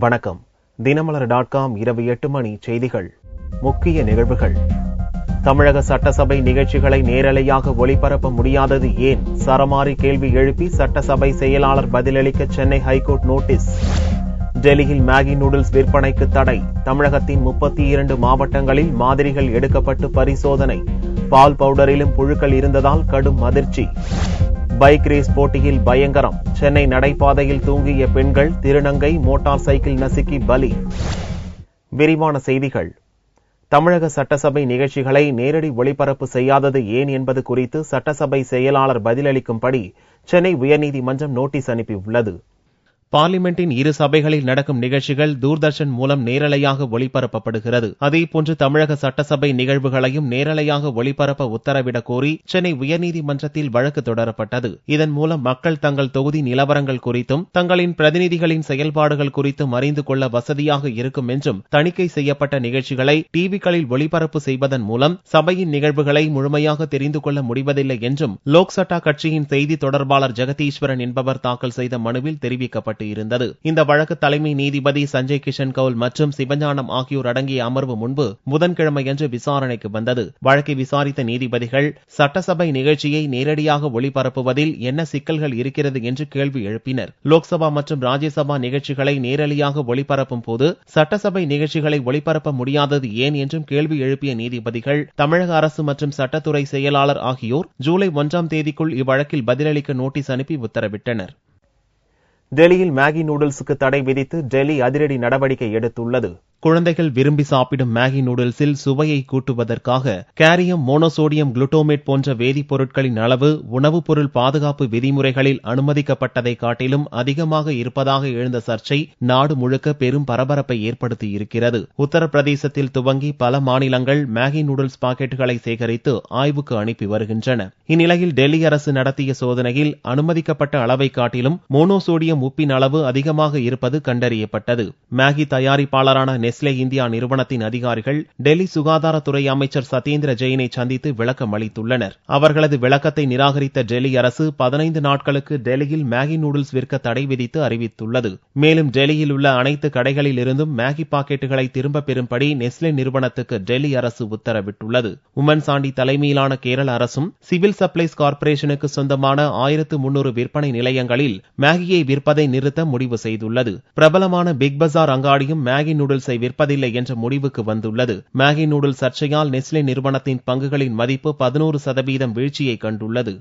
வணக்கம். தினமலர்.com இரவு 8 மணி செய்திகள். முக்கிய நிகழ்வுகள். தமிழக சட்டசபை நிகழ்ச்சிகளை நேரலையாக ஒளிபரப்ப முடியாதது ஏன்? சரமாரி கேள்வி எழுப்பி சட்டசபை செயலாளர் பதிலளிக்க சென்னை ஹைகோர்ட் நோட்டீஸ். டெல்லியில் மேகி நூடுல்ஸ் விற்பனைக்கு தடை. தமிழகத்தின் 32 மாவட்டங்களில் மாதிரிகள் எடுக்கப்பட்டு பரிசோதனை. பால் பவுடரிலும் புழுக்கள் இருந்ததால் கடும் அதிர்ச்சி. பைக் ரேஸ் போட்டியில் பயங்கரம். சென்னை நடைபாதையில் தூங்கிய பெண்கள், திருநங்கை மோட்டார் சைக்கிள் நசுக்கி பலி. விரிவான செய்திகள். தமிழக சட்டசபை நிகழ்ச்சிகளை நேரடி ஒளிபரப்பு செய்யாதது ஏன் என்பது குறித்து சட்டசபை செயலாளர் பதிலளிக்கும்படி சென்னை உயர்நீதிமன்றம் நோட்டீஸ் அனுப்பியுள்ளது. பார்லிமெண்டின் இரு சபைகளில் நடக்கும் நிகழ்ச்சிகள் தூர்தர்ஷன் மூலம் நேரலையாக ஒளிபரப்பப்படுகிறது. அதேபோன்று தமிழக சட்டசபை நிகழ்வுகளையும் நேரலையாக ஒளிபரப்ப உத்தரவிடக் கோரி சென்னை உயர்நீதிமன்றத்தில் வழக்கு தொடரப்பட்டது. இதன் மூலம் மக்கள் தங்கள் தொகுதி நிலவரங்கள் குறித்தும் தங்களின் பிரதிநிதிகளின் செயல்பாடுகள் குறித்தும் அறிந்து கொள்ள வசதியாக இருக்கும் என்றும், தணிக்கை செய்யப்பட்ட நிகழ்ச்சிகளை டிவிகளில் ஒளிபரப்பு செய்வதன் மூலம் சபையின் நிகழ்வுகளை முழுமையாக தெரிந்து கொள்ள முடிவதில்லை என்றும் லோக்சட்டா கட்சியின் செய்தி தொடர்பாளர் ஜெகதீஸ்வரன் என்பவர் தாக்கல் செய்த மனுவில் தெரிவிக்கப்பட்டது. இந்த வழக்கு தலைமை நீதிபதி சஞ்சய் கிஷன் கவுல் மற்றும் சிவஞானம் ஆகியோர் அடங்கிய அமர்வு முன்பு புதன்கிழமையன்று விசாரணைக்கு வந்தது. வழக்கை விசாரித்த நீதிபதிகள் சட்டசபை நிகழ்ச்சியை நேரடியாக ஒளிபரப்புவதில் என்ன சிக்கல்கள் இருக்கிறது என்று கேள்வி எழுப்பினர். லோக்சபா மற்றும் ராஜ்யசபா நிகழ்ச்சிகளை நேரடியாக ஒளிபரப்பும் போது சட்டசபை நிகழ்ச்சிகளை ஒளிபரப்ப முடியாதது ஏன் என்றும் கேள்வி எழுப்பிய நீதிபதிகள் தமிழக அரசு மற்றும் சட்டத்துறை செயலாளர் ஆகியோர் ஜூலை 1ஆம் தேதிக்குள் இவ்வழக்கில் பதிலளிக்க நோட்டீஸ் அனுப்பி உத்தரவிட்டனர். டெல்லியில் மேகி நூடுல்ஸுக்கு தடை விதித்து டெல்லி அதிரடி நடவடிக்கை எடுத்துள்ளது. குழந்தைகள் விரும்பி சாப்பிடும் மேகி நூடுல்ஸில் சுவையை கூட்டுவதற்காக கேரியம் மோனோசோடியம் குளுட்டோமேட் போன்ற வேதிப்பொருட்களின் அளவு உணவுப் பொருள் பாதுகாப்பு விதிமுறைகளில் அனுமதிக்கப்பட்டதை காட்டிலும் அதிகமாக இருப்பதாக எழுந்த சர்ச்சை நாடு முழுக்க பெரும் பரபரப்பை ஏற்படுத்தியிருக்கிறது. உத்தரப்பிரதேசத்தில் துவங்கி பல மாநிலங்கள் மேகி நூடுல்ஸ் பாக்கெட்டுகளை சேகரித்து ஆய்வுக்கு அனுப்பி வருகின்றன. இந்நிலையில் டெல்லி அரசு நடத்திய சோதனையில் அனுமதிக்கப்பட்ட அளவை காட்டிலும் மோனோசோடியம் உப்பின் அளவு அதிகமாக இருப்பது கண்டறியப்பட்டது. மேகி தயாரிப்பாளரான நெஸ்லே இந்தியா நிறுவனத்தின் அதிகாரிகள் டெல்லி சுகாதாரத்துறை அமைச்சர் சத்யேந்திர ஜெயினை சந்தித்து விளக்கம் அளித்துள்ளனர். அவர்களது விளக்கத்தை நிராகரித்த டெல்லி அரசு 15 நாட்களுக்கு டெல்லியில் மேகி நூடுல்ஸ் விற்க தடை விதித்து அறிவித்துள்ளது. மேலும் டெல்லியில் உள்ள அனைத்து கடைகளில் இருந்தும் மேகி பாக்கெட்டுகளை திரும்ப பெறும்படி நெஸ்லே நிறுவனத்துக்கு டெல்லி அரசு உத்தரவிட்டுள்ளது. உமன் சாண்டி தலைமையிலான கேரள அரசும் சிவில் சப்ளைஸ் கார்ப்பரேஷனுக்கு சொந்தமான 1300 விற்பனை நிலையங்களில் மேகியை விற்பதை நிறுத்த முடிவு செய்துள்ளது. பிரபலமான பிக் பஜார் அங்காடியும் மேகி நூடுல்ஸை விற்பதில்லை என்ற முடிவுக்கு வந்துள்ளது. மேகி நூடுல்ஸ் சர்ச்சையால் நெஸ்லே நிறுவனத்தின் பங்குகளின் மதிப்பு 11% வீழ்ச்சியை கண்டுள்ளது.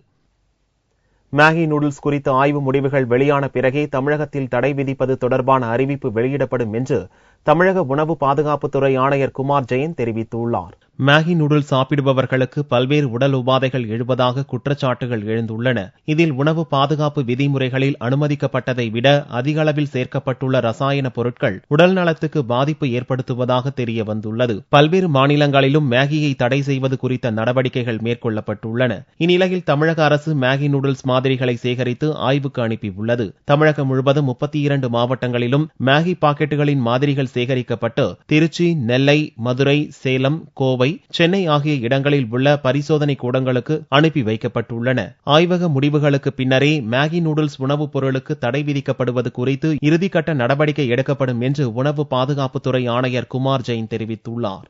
மேகி நூடுல்ஸ் குறித்த ஆய்வு முடிவுகள் வெளியான பிறகே தமிழகத்தில் தடை விதிப்பது தொடர்பான அறிவிப்பு வெளியிடப்படும் என்று தமிழக உணவு பாதுகாப்புத்துறை ஆணையர் குமார் ஜெயன் தெரிவித்துள்ளார். மேகி நூடுல்ஸ் சாப்பிடுபவர்களுக்கு பல்வேறு உடல் உபாதைகள் எழுவதாக குற்றச்சாட்டுகள் எழுந்துள்ளன. இதில் உணவு பாதுகாப்பு விதிமுறைகளில் அனுமதிக்கப்பட்டதை விட அதிக அளவில் சேர்க்கப்பட்டுள்ள ரசாயன பொருட்கள் உடல் நலத்துக்கு பாதிப்பு ஏற்படுத்துவதாக தெரிய வந்துள்ளது. பல்வேறு மாநிலங்களிலும் மேகியை தடை செய்வது குறித்த நடவடிக்கைகள் மேற்கொள்ளப்பட்டுள்ளன. இந்நிலையில் தமிழக அரசு மேகி நூடுல்ஸ் மாதிரிகளை சேகரித்து ஆய்வுக்கு அனுப்பியுள்ளது. தமிழகம் முழுவதும் 32 மாவட்டங்களிலும் மேகி பாக்கெட்டுகளின் மாதிரிகள் சேகரிக்கப்பட்டு திருச்சி, நெல்லை, மதுரை, சேலம், கோவை, சென்னை ஆகிய இடங்களில் உள்ள பரிசோதனை கூடங்களுக்கு அனுப்பி வைக்கப்பட்டுள்ளன. ஆய்வக முடிவுகளுக்கு பின்னரே மேகி நூடுல்ஸ் உணவுப் பொருளுக்கு தடை விதிக்கப்படுவது குறித்து இறுதிக்கட்ட நடவடிக்கை எடுக்கப்படும் என்று உணவு பாதுகாப்புத்துறை ஆணையர் குமார் ஜெயின் தெரிவித்துள்ளார்.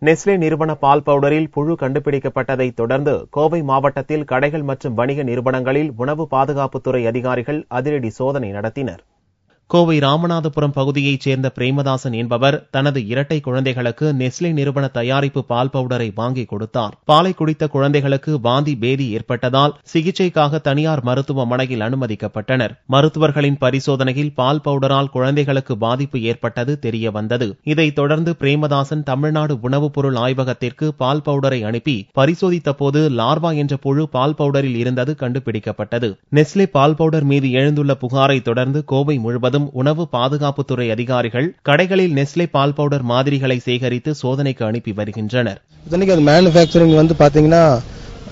நெஸ்லே நிறுவன பால் பவுடரில் புழு கண்டுபிடிக்கப்பட்டதை தொடர்ந்து கோவை மாவட்டத்தில் கடைகள் மற்றும் வணிக நிறுவனங்களில் உணவு பாதுகாப்புத்துறை அதிகாரிகள் அதிரடி சோதனை நடத்தினர். கோவை ராமநாதபுரம் பகுதியைச் சேர்ந்த பிரேமதாசன் என்பவர் தனது இரட்டை குழந்தைகளுக்கு நெஸ்லே நிறுவன தயாரிப்பு பால் பவுடரை வாங்கி கொடுத்தார். பாலை குடித்த குழந்தைகளுக்கு வாந்தி பேதி ஏற்பட்டதால் சிகிச்சைக்காக தனியார் மருத்துவமனையில் அனுமதிக்கப்பட்டனர். மருத்துவர்களின் பரிசோதனையில் பால் பவுடரால் குழந்தைகளுக்கு பாதிப்பு ஏற்பட்டது தெரியவந்தது. இதைத் தொடர்ந்து பிரேமதாசன் தமிழ்நாடு உணவுப் பொருள் ஆய்வகத்திற்கு பால் பவுடரை அனுப்பி பரிசோதித்த போது லார்வா என்ற புழு பால் பவுடரில் இருந்தது கண்டுபிடிக்கப்பட்டது. நெஸ்லே பால் பவுடர் மீது எழுந்துள்ள புகாரை தொடர்ந்து கோவை முழுவதும் உணவு பாதுகாப்புத்துறை அதிகாரிகள் கடைகளில் நெஸ்லே பால் பவுடர் மாதிரிகளை சேகரித்து சோதனைக்கு அனுப்பி வருகின்றனர். மேனுஃபேக்சரிங் பாத்தீங்கன்னா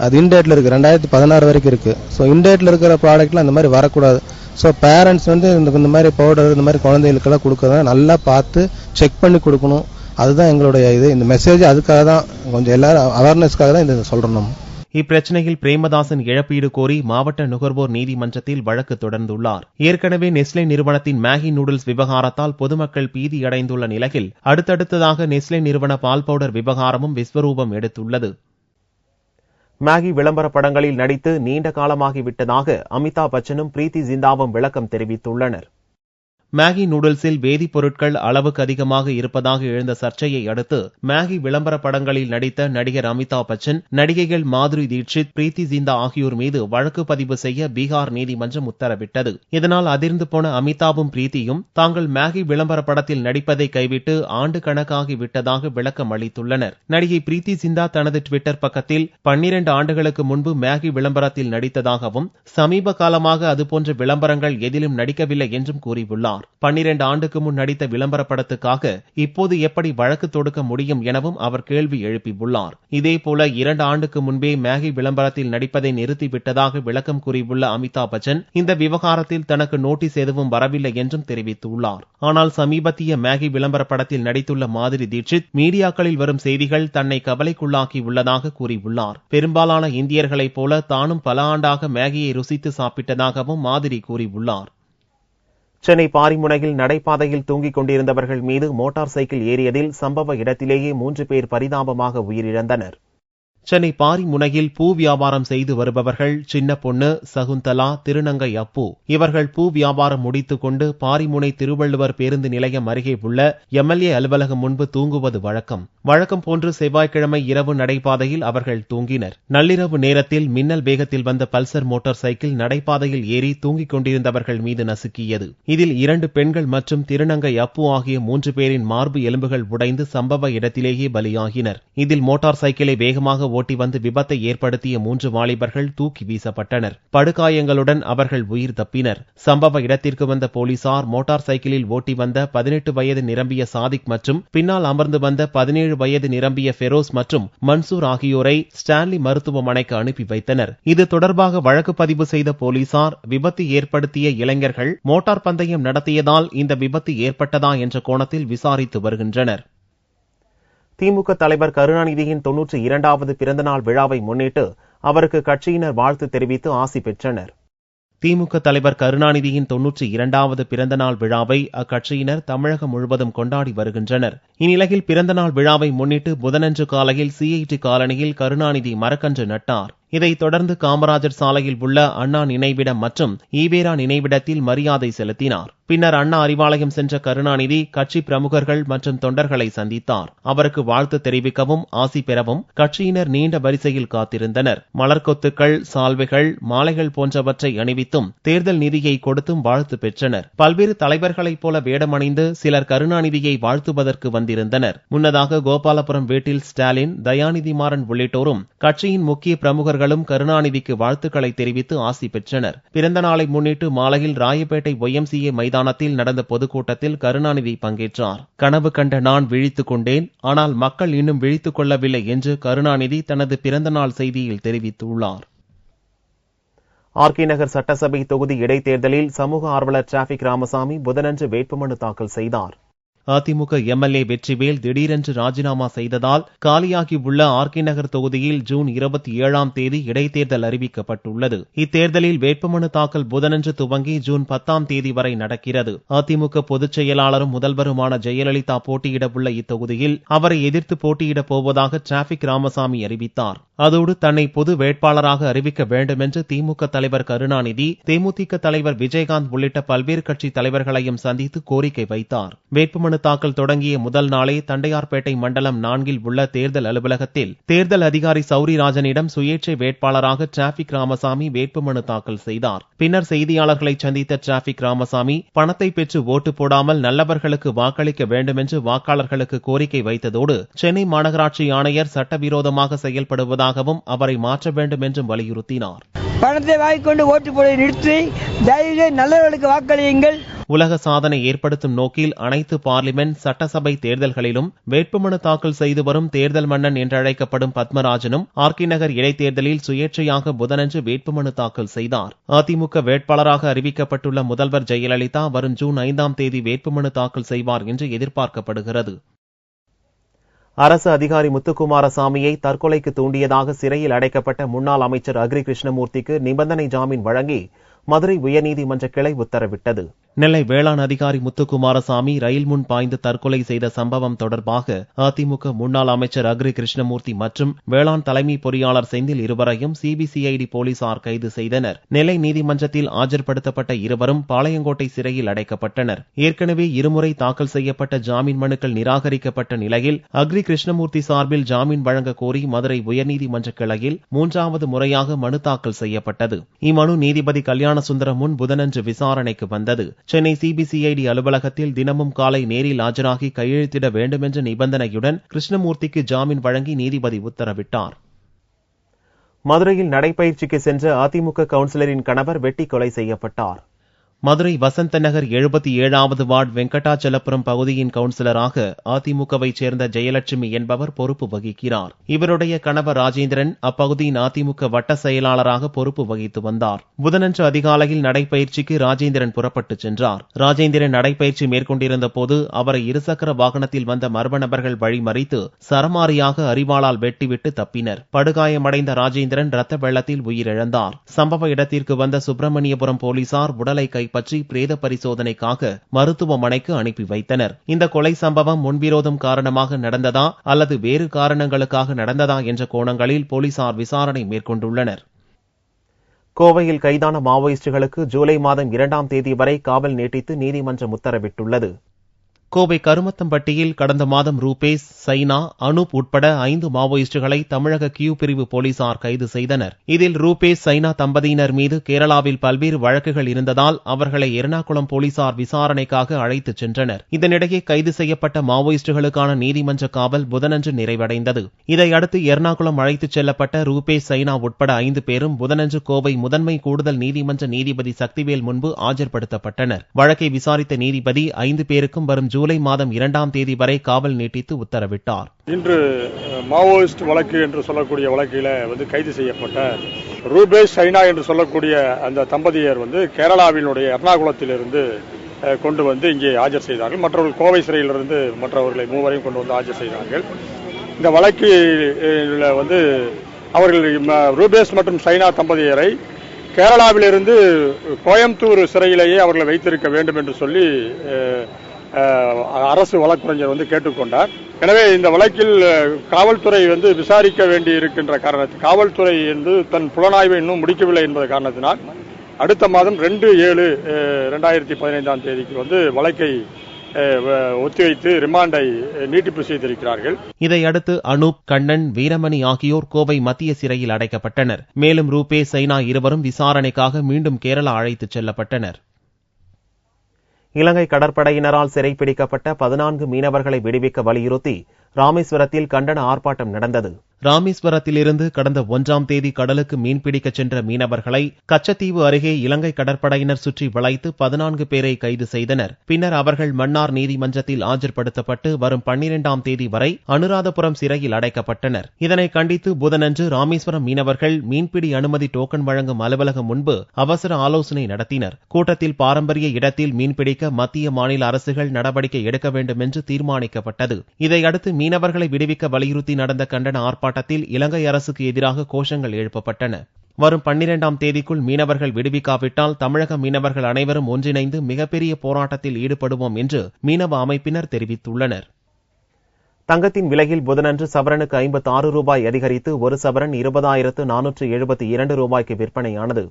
அது இன்டேட்ல இருக்கு, 2016 வரைக்கும் இருக்கு. ஸோ இன்டேட்ல இருக்கிற ப்ராடக்ட்லாம் அந்த மாதிரி வரக்கூடாது. ஸோ பேரண்ட்ஸ் இந்த மாதிரி பவுடர் இந்த மாதிரி குழந்தைகளுக்கெல்லாம் கொடுக்கறத நல்லா பார்த்து செக் பண்ணி கொடுக்கணும். அதுதான் எங்களுடைய இது. இந்த மெசேஜ் அதுக்காக தான், கொஞ்சம் எல்லாரும் அவேர்னஸ்க்காக தான் இதை சொல்றோம். இப்பிரச்சினையில் பிரேமதாசன் இழப்பீடு கோரி மாவட்ட நுகர்வோர் நீதிமன்றத்தில் வழக்கு தொடர்ந்துள்ளார். ஏற்கனவே நெஸ்லே நிறுவனத்தின் மேகி நூடுல்ஸ் விவகாரத்தால் பொதுமக்கள் பீதியடைந்துள்ள நிலையில் அடுத்தடுத்ததாக நெஸ்லே நிறுவன பால் பவுடர் விவகாரமும் விஸ்வரூபம் எடுத்துள்ளது. மேகி விளம்பர படங்களில் நடித்து நீண்ட காலமாகிவிட்டதாக அமிதாப் பச்சனும் பிரீத்தி ஜிந்தாவும் விளக்கம் தெரிவித்துள்ளனர். மேகி நூடுல்ஸில் வேதிப்பொருட்கள் அளவுக்கு அதிகமாக இருப்பதாக எழுந்த சர்ச்சையை அடுத்து மேகி விளம்பர படங்களில் நடித்த நடிகர் அமிதாப் பச்சன், நடிகைகள் மாதுரி தீட்சித், பிரீத்தி ஜிந்தா ஆகியோர் மீது வழக்கு பதிவு செய்ய பீகார் நீதிமன்றம் உத்தரவிட்டது. இதனால் அதிர்ந்து போன அமிதாப்பும் பிரீத்தியும் தாங்கள் மேகி விளம்பர படத்தில் நடிப்பதை கைவிட்டு ஆண்டு கணக்காகி விட்டதாக விளக்கம் அளித்துள்ளனர். நடிகை பிரீத்தி ஜிந்தா தனது ட்விட்டர் பக்கத்தில் 12 ஆண்டுகளுக்கு முன்பு மேகி விளம்பரத்தில் நடித்ததாகவும் சமீப காலமாக அதுபோன்ற விளம்பரங்கள் எதிலும் நடிக்கவில்லை என்றும் கூறியுள்ளார். 12 ஆண்டுக்கு முன் நடித்த விளம்பர படத்துக்காக இப்போது எப்படி வழக்கு தொடுக்க முடியும் எனவும் அவர் கேள்வி எழுப்பியுள்ளார். இதேபோல 2 ஆண்டுக்கு முன்பே மேகி விளம்பரத்தில் நடிப்பதை நிறுத்திவிட்டதாக விளக்கம் கூறியுள்ள அமிதாப் பச்சன் இந்த விவகாரத்தில் தனக்கு நோட்டீஸ் எதுவும் வரவில்லை என்றும் தெரிவித்துள்ளார். ஆனால் சமீபத்திய மேகி விளம்பர படத்தில் நடித்துள்ள மாதுரி தீட்சித் மீடியாக்களில் வரும் செய்திகள் தன்னை கவலைக்குள்ளாக்கி உள்ளதாக கூறியுள்ளார். பெரும்பாலான இந்தியர்களைப் போல தானும் பல ஆண்டாக மேகியை ருசித்து சாப்பிட்டதாகவும் மாதுரி கூறியுள்ளார். சென்னை பாரிமுனையில் நடைபாதையில் தூங்கிக் கொண்டிருந்தவர்கள் மீது மோட்டார் சைக்கிள் ஏறியதில் சம்பவ இடத்திலேயே 3 பேர் பரிதாபமாக உயிரிழந்தனர். சென்னை பாரிமுனையில் பூ வியாபாரம் செய்து வருபவர்கள் சின்ன பொண்ணு, சகுந்தலா, திருநங்கை அப்பு இவர்கள் பூ வியாபாரம் முடித்துக் கொண்டு பாரிமுனை திருவள்ளுவர் பேருந்து நிலையம் அருகே உள்ள எம்எல்ஏ அலுவலகம் முன்பு தூங்குவது வழக்கம். வழக்கம் போன்று செவ்வாய்க்கிழமை இரவு நடைபாதையில் அவர்கள் தூங்கினர். நள்ளிரவு நேரத்தில் மின்னல் வேகத்தில் வந்த பல்சர் மோட்டார் சைக்கிள் நடைபாதையில் ஏறி தூங்கிக் கொண்டிருந்தவர்கள் மீது நசுக்கியது. இதில் 2 பெண்கள் மற்றும் திருநங்கை அப்பு ஆகிய 3 பேரின் மார்பு எலும்புகள் உடைந்து சம்பவ இடத்திலேயே பலியாகினர். இதில் மோட்டார் சைக்கிளை வேகமாக ஓட்டி வந்து விபத்தை ஏற்படுத்திய 3 வாலிபர்கள் தூக்கி வீசப்பட்டனர். படுகாயங்களுடன் அவர்கள் உயிர் தப்பினர். சம்பவ இடத்திற்கு வந்த போலீசார் மோட்டார் சைக்கிளில் ஓட்டி வந்த 18 வயது நிரம்பிய சாதிக் மற்றும் பின்னால் அமர்ந்து வந்த 17 வயது நிரம்பிய ஃபெரோஸ் மற்றும் மன்சூர் ஆகியோரை ஸ்டான்லி மருத்துவமனைக்கு அனுப்பி வைத்தனர். இது தொடர்பாக வழக்கு பதிவு செய்த போலீசார் விபத்து ஏற்படுத்திய இளைஞர்கள் மோட்டார் பந்தயம் நடத்தியதால் இந்த விபத்து ஏற்பட்டதா என்ற கோணத்தில் விசாரித்து வருகின்றனர். திமுக தலைவர் கருணாநிதியின் 92வது பிறந்தநாள் விழாவை முன்னிட்டு அவருக்கு கட்சியினர் வாழ்த்து தெரிவித்து ஆசி பெற்றனர். திமுக தலைவர் கருணாநிதியின் 92வது பிறந்தநாள் விழாவை அக்கட்சியினர் தமிழகம் முழுவதும் கொண்டாடி வருகின்றனர். இந்நிலையில் பிறந்தநாள் விழாவை முன்னிட்டு புதனன்று காலையில் சிஐடி காலனியில் கருணாநிதி மரக்கன்று நட்டார். இதைத் தொடர்ந்து காமராஜர் சாலையில் உள்ள அண்ணா நினைவிடம் மற்றும் ஈவேரா நினைவிடத்தில் மரியாதை செலுத்தினார். பின்னர் அண்ணா அறிவாலயம் சென்ற கருணாநிதி கட்சி பிரமுகர்கள் மற்றும் தொண்டர்களை சந்தித்தார். அவருக்கு வாழ்த்து தெரிவிக்கவும் ஆசி பெறவும் கட்சியினர் நீண்ட வரிசையில் காத்திருந்தனர். மலர்கொத்துக்கள், சால்வைகள், மாலைகள் போன்றவற்றை அணிவித்தும் தேர்தல் நிதியை கொடுத்தும் வாழ்த்து பெற்றனர். பல்வேறு தலைவர்களைப் போல வேடமணிந்து சிலர் கருணாநிதியை வாழ்த்துவதற்கு வந்திருந்தனர். முன்னதாக கோபாலபுரம் வீட்டில் ஸ்டாலின், தயாநிதி மாறன் உள்ளிட்டோரும் கட்சியின் முக்கிய பிரமுகர்களும் கருணாநிதிக்கு வாழ்த்துக்களை தெரிவித்து ஆசி பெற்றனர். பிறந்த நாளை முன்னிட்டு மாலையில் ராயப்பேட்டை YMCA மைதானத்தில் நடந்த பொதுக்கூட்டத்தில் கருணாநிதி பங்கேற்றார். கனவு கண்ட நான் விழித்துக் கொண்டேன், ஆனால் மக்கள் இன்னும் விழித்துக் கொள்ளவில்லை என்று கருணாநிதி தனது பிறந்தநாள் செய்தியில் தெரிவித்துள்ளார். RK நகர் சட்டசபை தொகுதி இடைத்தேர்தலில் சமூக ஆர்வலர் டிராபிக் ராமசாமி புதனன்று வேட்புமனு தாக்கல் செய்தார். அதிமுக MLA வெற்றிவேல் திடீரென்று ராஜினாமா செய்ததால் காலியாகி உள்ள RK நகர் தொகுதியில் ஜூன் 27ஆம் தேதி இடைத்தேர்தல் அறிவிக்கப்பட்டுள்ளது. இத்தேர்தலில் வேட்புமனு தாக்கல் புதனன்று துவங்கி ஜூன் 10ஆம் தேதி வரை நடக்கிறது. அதிமுக பொதுச் செயலாளரும் முதல்வருமான ஜெயலலிதா போட்டியிட உள்ள இத்தொகுதியில் அவரை எதிர்த்து போட்டியிடப் போவதாக டிராபிக் ராமசாமி அறிவித்தார். அதோடு தன்னை பொது வேட்பாளராக அறிவிக்க வேண்டும் என்று திமுக தலைவர் கருணாநிதி, தேமுதிக தலைவர் விஜயகாந்த் உள்ளிட்ட பல்வேறு கட்சி தலைவர்களையும் சந்தித்து கோரிக்கை வைத்தார். வேட்புமனு தாக்கல் தொடங்கிய முதல் நாளே தண்டையார்பேட்டை மண்டலம் 4 உள்ள தேர்தல் அலுவலகத்தில் தேர்தல் அதிகாரி சௌரிராஜனிடம் சுயேட்சை வேட்பாளராக டிராபிக் ராமசாமி வேட்புமனு தாக்கல் செய்தார். பின்னர் செய்தியாளர்களை சந்தித்த டிராபிக் ராமசாமி பணத்தை பெற்று ஓட்டு போடாமல் நல்லவர்களுக்கு வாக்களிக்க வேண்டும் என்று வாக்காளர்களுக்கு கோரிக்கை வைத்ததோடு சென்னை மாநகராட்சி ஆணையர் சட்டவிரோதமாக செயல்படுவதாகவும் அவரை மாற்ற வேண்டும் என்றும் வலியுறுத்தினார். பணத்தை வாங்கிக்கொண்டு ஓட்டு போட நிறுத்தி தயவுசெய்து நல்லவர்களுக்கு வாக்களியுங்கள். உலக சாதனை ஏற்படுத்தும் நோக்கில் அனைத்து பார்லிமென்ட், சட்டசபை தேர்தல்களிலும் வேட்புமனு தாக்கல் செய்து வரும் தேர்தல் மன்னன் என்றழைக்கப்படும் பத்மராஜனும் RK நகர் இடைத்தேர்தலில் சுயேட்சையாக புதனன்று வேட்புமனு தாக்கல் செய்தார். அதிமுக வேட்பாளராக அறிவிக்கப்பட்டுள்ள முதல்வர் ஜெயலலிதா வரும் ஜூன் 5ஆம் தேதி வேட்புமனு தாக்கல் செய்வார் என்று எதிர்பார்க்கப்படுகிறது. அரசு அதிகாரி முத்துக்குமாரசாமியை தற்கொலைக்கு தூண்டியதாக சிறையில் அடைக்கப்பட்ட முன்னாள் அமைச்சர் அக்ரி கிருஷ்ணமூர்த்திக்கு நிபந்தனை ஜாமீன் வழங்கி மதுரை உயர்நீதிமன்ற கிளை உத்தரவிட்டது. நெல்லை வேளாண் அதிகாரி முத்துக்குமாரசாமி ரயில் முன் பாய்ந்து தற்கொலை செய்த சம்பவம் தொடர்பாக அதிமுக முன்னாள் அமைச்சர் அக்ரி கிருஷ்ணமூர்த்தி மற்றும் வேளாண் தலைமை பொறியாளர் செந்தில் இருவரையும் சிபிசிஐடி போலீசார் கைது செய்தனர். நெல்லை நீதிமன்றத்தில் ஆஜர்படுத்தப்பட்ட இருவரும் பாளையங்கோட்டை சிறையில் அடைக்கப்பட்டனர். ஏற்கனவே இருமுறை தாக்கல் செய்யப்பட்ட ஜாமீன் மனுக்கள் நிராகரிக்கப்பட்ட நிலையில் அக்ரி கிருஷ்ணமூர்த்தி சார்பில் ஜாமீன் வழங்க கோரி மதுரை உயர்நீதிமன்ற கிளையில் 3வது முறையாக மனு தாக்கல் செய்யப்பட்டது. இம்மனு நீதிபதி கல்யாணசுந்தரம் முன் புதனன்று விசாரணைக்கு வந்தது. சென்னை சிபிசிஐடி அலுவலகத்தில் தினமும் காலை நேரில் ஆஜராகி கையெழுத்திட வேண்டுமென்ற நிபந்தனையுடன் கிருஷ்ணமூர்த்திக்கு ஜாமீன் வழங்கி நீதிபதி உத்தரவிட்டார். மதுரையில் நடைபயிற்சிக்கு சென்ற அதிமுக கவுன்சிலரின் கணவர் வெட்டி கொலை செய்யப்பட்டார். மதுரை வசந்த நகர் 77வது வார்டு வெங்கடாச்சலபுரம் பகுதியின் கவுன்சிலராக அதிமுகவைச் சேர்ந்த ஜெயலட்சுமி என்பவர் பொறுப்பு வகிக்கிறார். இவருடைய கணவர் ராஜேந்திரன் அப்பகுதியின் அதிமுக வட்ட செயலாளராக பொறுப்பு வகித்து வந்தார். புதனன்று அதிகாலையில் நடைபயிற்சிக்கு ராஜேந்திரன் புறப்பட்டுச் சென்றார். ராஜேந்திரன் நடைபயிற்சி மேற்கொண்டிருந்த போது அவரை இருசக்கர வாகனத்தில் வந்த மர்ம நபர்கள் வழிமறித்து சரமாரியாக அரிவாளால் வெட்டிவிட்டு தப்பினர். படுகாயமடைந்த ராஜேந்திரன் ரத்த வெள்ளத்தில் உயிரிழந்தார். சம்பவ இடத்திற்கு வந்த சுப்பிரமணியபுரம் போலீசார் உடலை பற்றி பிரேத பரிசோதனைக்காக மருத்துவமனைக்கு அனுப்பி வைத்தனர். இந்த கொலை சம்பவம் முன்விரோதம் காரணமாக நடந்ததா அல்லது வேறு காரணங்களுக்காக நடந்ததா என்ற கோணங்களில் போலீசார் விசாரணை மேற்கொண்டுள்ளனர். கோவையில் கைதான மாவோயிஸ்டுகளுக்கு ஜூலை மாதம் 2ஆம் தேதி வரை காவல் நீட்டித்து நீதிமன்றம் உத்தரவிட்டுள்ளது. கோவை கருமத்தம்பட்டியில் கடந்த மாதம் ரூபேஷ், சைனா, அனூப் உட்பட 5 மாவோயிஸ்டுகளை தமிழக கியூ பிரிவு போலீசார் கைது செய்தனர். இதில் ரூபேஷ், சைனா தம்பதியினர் மீது கேரளாவில் பல்வேறு வழக்குகள் இருந்ததால் அவர்களை எர்ணாகுளம் போலீசார் விசாரணைக்காக அழைத்துச் சென்றனர். இதனிடையே கைது செய்யப்பட்ட மாவோயிஸ்டுகளுக்கான நீதிமன்ற காவல் புதனன்று நிறைவடைந்தது. இதையடுத்து எர்ணாகுளம் அழைத்துச் செல்லப்பட்ட ரூபேஷ், சைனா உட்பட 5 பேரும் புதனன்று கோவை முதன்மை கூடுதல் நீதிமன்ற நீதிபதி சக்திவேல் முன்பு ஆஜர்படுத்தப்பட்டனர். வழக்கை விசாரித்த நீதிபதி 5 பேருக்கும் வரும் ஜூலை மாதம் 2ஆம் தேதி வரை காவல் நீட்டித்து உத்தரவிட்டார். இன்று மாவோயிஸ்ட் வழக்கு என்று சொல்லக்கூடிய வழக்கில கைது செய்யப்பட்ட ரூபேஷ், சைனா என்று சொல்லக்கூடிய அந்த தம்பதியர் கேரளாவினுடைய எர்ணாகுளத்திலிருந்து கொண்டு இங்கே ஆஜர் செய்தார்கள். மற்றவர்கள் கோவை சிறையிலிருந்து மற்றவர்களை 3வரையும் கொண்டு ஆஜர் செய்தார்கள். இந்த வழக்கில் அவர்கள் ரூபேஷ் மற்றும் சைனா தம்பதியரை கேரளாவிலிருந்து கோயம்புத்தூர் சிறையிலேயே அவர்களை வைத்திருக்க வேண்டும் என்று சொல்லி அரசு வழக்கறிஞர் கேட்டுக்கொண்டார். எனவே இந்த வழக்கில் காவல்துறை விசாரிக்க வேண்டி இருக்கின்ற காரணத்தில் காவல்துறை தன் புலனாய்வை இன்னும் முடிக்கவில்லை என்பது காரணத்தினால் அடுத்த மாதம் 2/7/2015 தேதிக்கு வழக்கை ஒத்திவைத்து ரிமாண்டை நீட்டிப்பு செய்திருக்கிறார்கள். இதையடுத்து அனூப், கண்ணன், வீரமணி ஆகியோர் கோவை மத்திய சிறையில் அடைக்கப்பட்டனர். மேலும் ரூபேஷ், சைனா இருவரும் விசாரணைக்காக மீண்டும் கேரளா அழைத்துச் செல்லப்பட்டனர். இலங்கை கடற்படையினரால் சிறைப்பிடிக்கப்பட்ட 14 மீனவர்களை விடுவிக்க வலியுறுத்தி ராமேஸ்வரத்தில் கண்டன ஆர்ப்பாட்டம் நடந்தது. ராமேஸ்வரத்திலிருந்து கடந்த 1ஆம் தேதி கடலுக்கு மீன்பிடிக்கச் சென்ற மீனவர்களை கச்சத்தீவு அருகே இலங்கை கடற்படையினர் சுற்றி வளைத்து 14 பேரை கைது செய்தனர். பின்னர் அவர்கள் மன்னார் நீதிமன்றத்தில் ஆஜர்படுத்தப்பட்டு வரும் 12ஆம் தேதி வரை அனுராதபுரம் சிறையில் அடைக்கப்பட்டனர். இதனை கண்டித்து புதனன்று ராமேஸ்வரம் மீனவர்கள் மீன்பிடி அனுமதி டோக்கன் வழங்கும் அலுவலகம் முன்பு அவசர ஆலோசனை நடத்தினர். கூட்டத்தில் பாரம்பரிய இடத்தில் மீன்பிடிக்க மத்திய மாநில அரசுகள் நடவடிக்கை எடுக்க வேண்டும் என்று தீர்மானிக்கப்பட்டது. இதையடுத்து மீனவர்களை விடுவிக்க வலியுறுத்தி நடந்த கண்டன ஆர்ப்பாட்டத்தில் இலங்கை அரசுக்கு எதிராக கோஷங்கள் எழுப்பப்பட்டன. வரும் 12ஆம் தேதிக்குள் மீனவர்கள் விடுவிக்காவிட்டால் தமிழக மீனவர்கள் அனைவரும் ஒன்றிணைந்து மிகப்பெரிய போராட்டத்தில் ஈடுபடுவோம் என்று மீனவ அமைப்பினர் தெரிவித்துள்ளனர். தங்கத்தின் விலையில் புதனன்று சவரனுக்கு 56 ரூபாய் அதிகரித்து ஒரு சவரன் 20,472 ரூபாய்க்கு விற்பனையானது.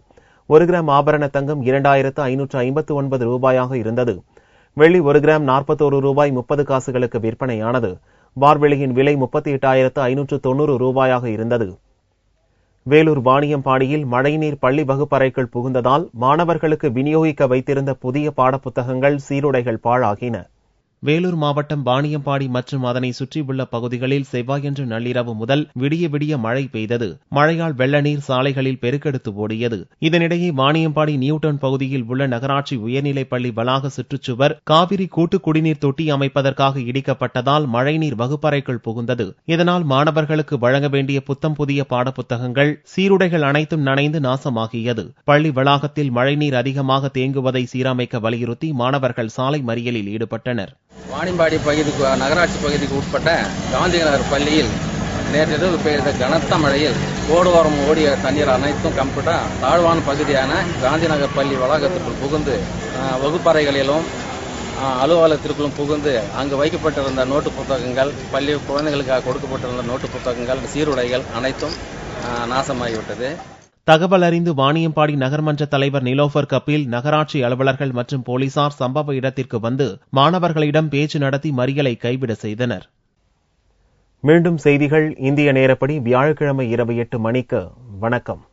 1 கிராம் ஆபரண தங்கம் 2,559 ரூபாயாக இருந்தது. வெள்ளி 1 கிராம் 41 ரூபாய் 30 காசுகளுக்கு விற்பனையானது. பார்வெளியின் விலை 38,590 ரூபாயாக இருந்தது. வேலூர் வாணியம்பாடியில் மழைநீர் பள்ளி வகுப்பறைக்குள் புகுந்ததால் மாணவர்களுக்கு விநியோகிக்க வைத்திருந்த புதிய பாடப்புத்தகங்கள், சீருடைகள் பாழாகின. வேலூர் மாவட்டம் வாணியம்பாடி மற்றும் அதனை சுற்றியுள்ள பகுதிகளில் செவ்வாயன்று நள்ளிரவு முதல் விடிய விடிய மழை பெய்தது. மழையால் வெள்ள நீர் சாலைகளில் பெருக்கெடுத்து ஓடியது. இதனிடையே வாணியம்பாடி நியூடவுன் பகுதியில் உள்ள நகராட்சி உயர்நிலைப்பள்ளி வளாக சுற்றுச்சுவர் காவிரி கூட்டு குடிநீர் தொட்டி அமைப்பதற்காக இடிக்கப்பட்டதால் மழைநீர் வகுப்பறைக்குள் புகுந்தது. இதனால் மாணவர்களுக்கு வழங்க வேண்டிய புத்தம் புதிய பாடப்புத்தகங்கள், சீருடைகள் அனைத்தும் நனைந்து நாசமாகியது. பள்ளி வளாகத்தில் மழைநீர் அதிகமாக தேங்குவதை சீரமைக்க வலியுறுத்தி மாணவர்கள் சாலை மறியலில் ஈடுபட்டனர். வாணியம்பாடி பகுதிக்கு நகராட்சி பகுதிக்கு உட்பட்ட காந்திநகர் பள்ளியில் நேற்றிரவு பெய்த கனத்த மழையில் ஓடுவாரம் ஓடிய தண்ணீர் அனைத்தும் கம்ப்ளீட்டாக தாழ்வான பகுதியான காந்திநகர் பள்ளி வளாகத்திற்குள் புகுந்து வகுப்பறைகளிலும் அலுவலகத்திற்குள்ளும் புகுந்து அங்கு வைக்கப்பட்டிருந்த நோட்டு புத்தகங்கள், பள்ளி குழந்தைகளுக்காக கொடுக்கப்பட்டிருந்த நோட்டு புத்தகங்கள், சீருடைகள் அனைத்தும் நாசமாகிவிட்டது. தகவல் அறிந்து வாணியம்பாடி நகர்மன்ற தலைவர் நிலோஃபர் கபீல், நகராட்சி அலுவலர்கள் மற்றும் போலீசார் சம்பவ இடத்திற்கு வந்து மாணவர்களிடம் பேச்சு நடத்தி மறியலை கைவிட செய்தனர். மீண்டும் செய்திகள் இந்திய நேரப்படி வியாழக்கிழமை இரவு 8 மணிக்கு. வணக்கம்.